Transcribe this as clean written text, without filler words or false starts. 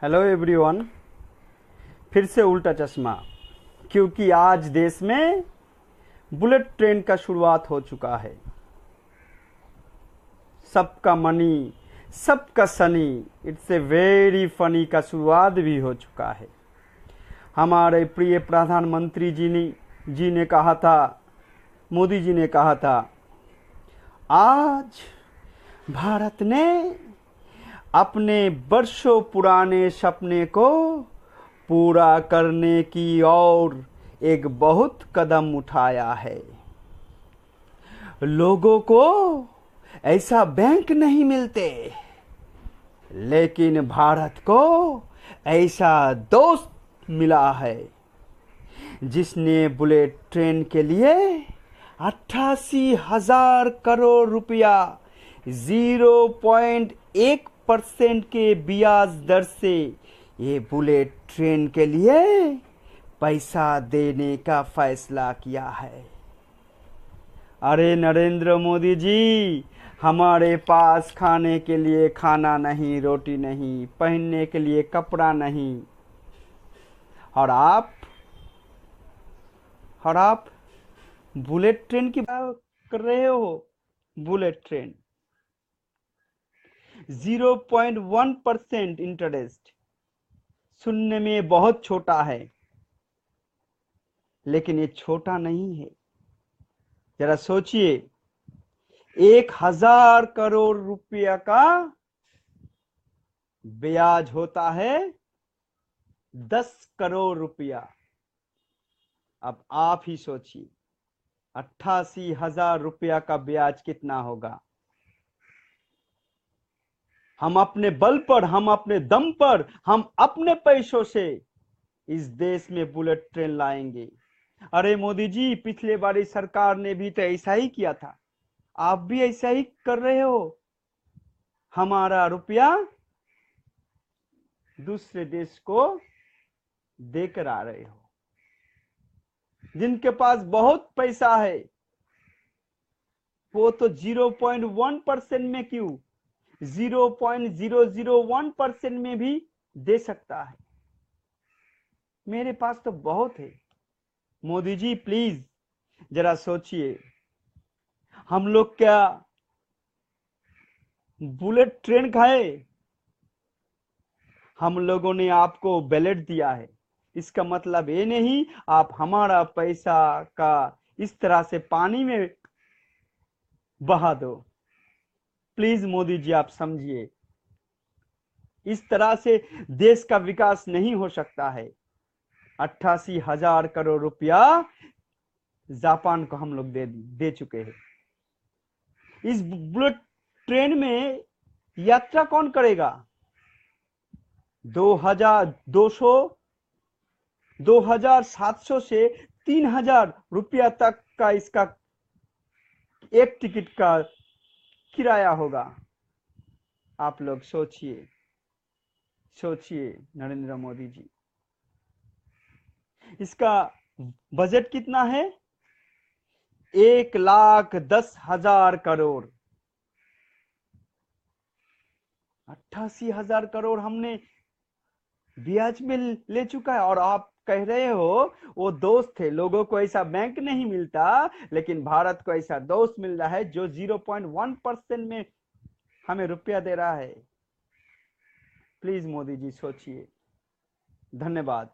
Hello everyone. फिर से उल्टा चश्मा, क्योंकि आज देश में बुलेट ट्रेन का शुरुआत हो चुका है। सबका मनी, सबका Sunny, it's a very funny का शुरुआत भी हो चुका है। हमारे प्रिय प्रधानमंत्री जी ने कहा था, मोदी जी ने कहा था, आज भारत ने अपने वर्षों पुराने सपने को पूरा करने की ओर एक बहुत कदम उठाया है। लोगों को ऐसा बैंक नहीं मिलते, लेकिन भारत को ऐसा दोस्त मिला है जिसने बुलेट ट्रेन के लिए 88,000 करोड़ रुपया 0.1% के ब्याज दर से ये बुलेट ट्रेन के लिए पैसा देने का फैसला किया है। अरे नरेंद्र मोदी जी, हमारे पास खाने के लिए खाना नहीं, रोटी नहीं, पहनने के लिए कपड़ा नहीं, और आप बुलेट ट्रेन की बात कर रहे हो। बुलेट ट्रेन 0.1% इंटरेस्ट सुनने में बहुत छोटा है, लेकिन ये छोटा नहीं है। जरा सोचिए, 1,000 करोड़ रुपया का ब्याज होता है 10 करोड़ रुपया। अब आप ही सोचिए, 88,000 रुपया का ब्याज कितना होगा। हम अपने बल पर, हम अपने दम पर, हम अपने पैसों से इस देश में बुलेट ट्रेन लाएंगे। अरे मोदी जी, पिछले बारी सरकार ने भी तो ऐसा ही किया था, आप भी ऐसा ही कर रहे हो। हमारा रुपया दूसरे देश को देकर आ रहे हो। जिनके पास बहुत पैसा है वो तो 0.1% में क्यों, 0.001% में भी दे सकता है। मेरे पास तो बहुत है। मोदी जी प्लीज जरा सोचिए, हम लोग क्या बुलेट ट्रेन खाए? हम लोगों ने आपको बैलेट दिया है, इसका मतलब ये नहीं आप हमारा पैसा का इस तरह से पानी में बहा दो। प्लीज मोदी जी आप समझिए, इस तरह से देश का विकास नहीं हो सकता है। 88,000 करोड़ रुपया जापान को हम लोग दे चुके हैं। इस बुलेट ट्रेन में यात्रा कौन करेगा? 2,200 2,700 से 3,000 रुपया तक का इसका एक टिकट का किराया होगा। आप लोग सोचिए, नरेंद्र मोदी जी, इसका बजट कितना है? 1,10,000 करोड़। 88,000 करोड़ हमने ब्याज में ले चुका है, और आप कह रहे हो वो दोस्त थे। लोगों को ऐसा बैंक नहीं मिलता, लेकिन भारत को ऐसा दोस्त मिल रहा है जो 0.1% में हमें रुपया दे रहा है। प्लीज मोदी जी सोचिए। धन्यवाद।